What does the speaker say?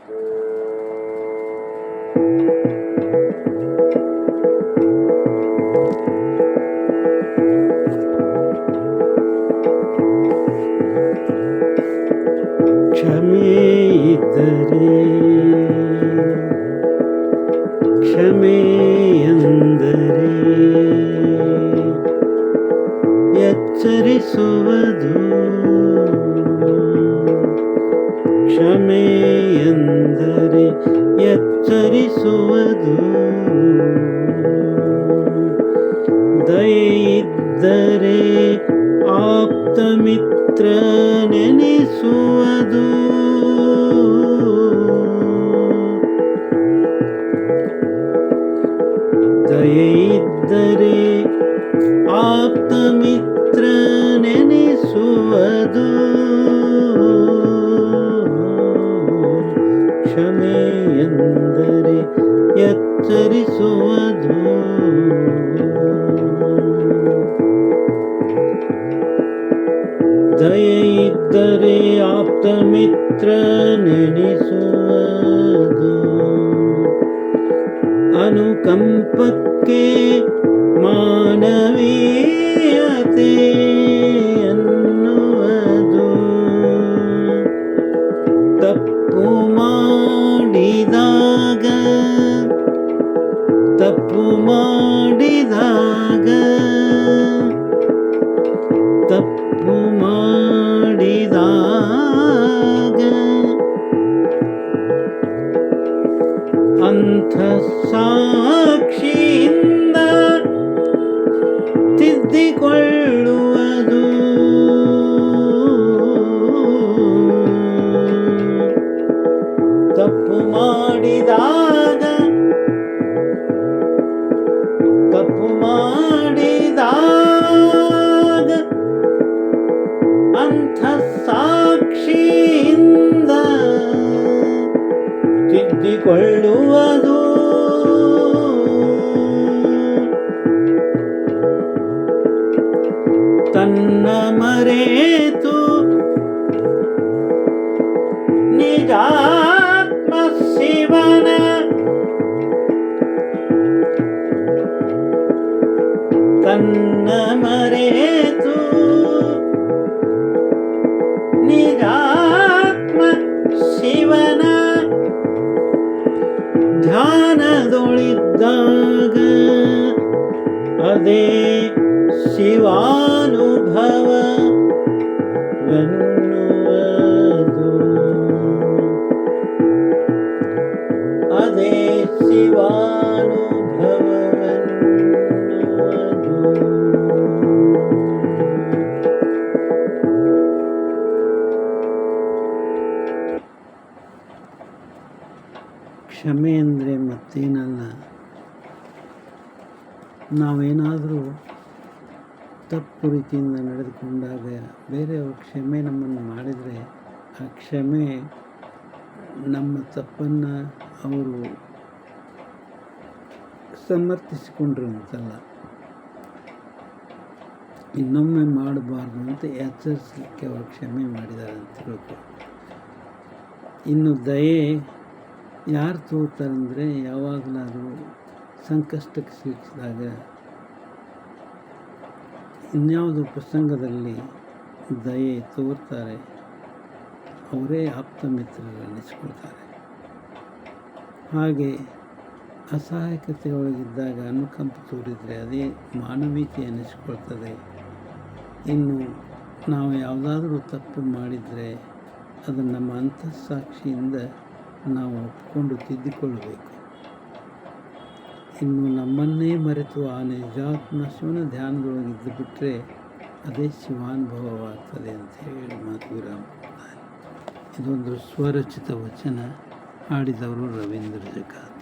ಕ್ಷಮೆ ಇದ್ದರೆ ಕ್ಷಮೆ ಎಂದರೆ ಎಚ್ಚರಿಸುವುದು. ಕ್ಷಮೆ ಎಂದರೆ ಎಚ್ಚರಿಸುವುದು. ದಯೆಯಿದ್ದರೆ ಆಪ್ತ ಮಿತ್ರ ನೆನೆಸುವುದು. ದಯೆಯಿದ್ದರೆ ಆಪ್ತ ಮಿತ್ರ ನೆನೆಸುವುದು. ಕ್ಷಮೆ ಎಂದರೆ ಎಚ್ಚರಿಸುವುದು. ದಯೆಯಿದ್ದರೆ ಆಪ್ತ ಮಿತ್ರ ನೆನೆಸುವುದು. ಅನುಕಂಪಕ್ಕೆ ಮಾನವೀಯತೆ ಎನ್ನುವುದು. ತಪ್ಪು ಮಾಡಿದಾಗ ತಪ್ಪು ಮಾಡಿದಾಗ ತಪ್ಪು ಮಾಡಿದಾಗ ಅಂಥ ಸಾಕ್ಷಿಯಿಂದ ತಿದ್ದಿಕೊಳ್ಳುವುದು. ತಪ್ಪು ಮಾಡಿದಾಗ ತಪ್ಪು ಮಾಡಿದಾಗ ಅಂಥ ಸಾಕ್ಷಿಯಿಂದ ತಿದ್ದಿಕೊಳ್ಳುವುದು. ತನ್ನ ಮರೆತು ನಿಜಾತ್ಮ ಶಿವನ ತನ್ನ ಮರೆತು ನಿಜಾತ್ಮ ಶಿವನ ಧ್ಯಾನದೊಳಿದ್ದಾಗ ಅದೇ ಶಿವಾನುಭವವೆನ್ನುವುದು. ಅದೇ ಶಿವಾನುಭವವೆನ್ನುವುದು. ಕ್ಷಮೆ ಅಂದರೆ ಮತ್ತೇನಲ್ಲ, ನಾವೇನಾದರೂ ತಪ್ಪು ರೀತಿಯಿಂದ ನಡೆದುಕೊಂಡಾಗ ಬೇರೆಯವರು ಕ್ಷಮೆ ನಮ್ಮನ್ನು ಮಾಡಿದರೆ ಆ ಕ್ಷಮೆ ನಮ್ಮ ತಪ್ಪನ್ನು ಅವರು ಸಮರ್ಥಿಸಿಕೊಂಡಿರುವಂತಲ್ಲ, ಇನ್ನೊಮ್ಮೆ ಮಾಡಬಾರ್ದು ಅಂತ ಎಚ್ಚರಿಸಲಿಕ್ಕೆ ಅವರು ಕ್ಷಮೆ ಮಾಡಿದ್ದಾರೆ ಅಂತ ತಿಳ್ಕೊ. ಇನ್ನು ದಯೆ ಯಾರು ತೋರ್ತಾರಂದರೆ ಯಾವಾಗಲಾದರೂ ಸಂಕಷ್ಟಕ್ಕೆ ಸಿಕ್ಕಿದಾಗ ಇನ್ಯಾವುದೋ ಪ್ರಸಂಗದಲ್ಲಿ ದಯೆ ತೋರ್ತಾರೆ, ಅವರೇ ಆಪ್ತ ಮಿತ್ರರು ಅನ್ನಿಸ್ಕೊಳ್ತಾರೆ. ಹಾಗೆ ಅಸಹಾಯಕತೆ ಒಳಗಿದ್ದಾಗ ಅನುಕಂಪ ತೋರಿದರೆ ಅದೇ ಮಾನವೀಯತೆ ಅನ್ನಿಸ್ಕೊಳ್ತದೆ. ಇನ್ನು ನಾವು ಯಾವುದಾದ್ರೂ ತಪ್ಪು ಮಾಡಿದರೆ ಅದನ್ನು ನಮ್ಮ ಅಂತಃಸಾಕ್ಷಿಯಿಂದ ನಾವು ಒಪ್ಪಿಕೊಂಡು ತಿದ್ದಿಕೊಳ್ಳಬೇಕು. ಇನ್ನು ನಮ್ಮನ್ನೇ ಮರೆತು ಆ ನಿಜಾತ್ಮ ಶಿವನ ಧ್ಯಾನದೊಳಗಿದ್ದು ಬಿಟ್ಟರೆ ಅದೇ ಶಿವಾನುಭವವಾಗ್ತದೆ ಅಂತ ಹೇಳಿ ಮಾತು ವಿರಾಮ ಕೊಡ್ತಾರೆ. ಇದೊಂದು ಸ್ವರಚಿತ ವಚನ, ಹಾಡಿದವರು ರವೀಂದ್ರ ಜಕಾತ್.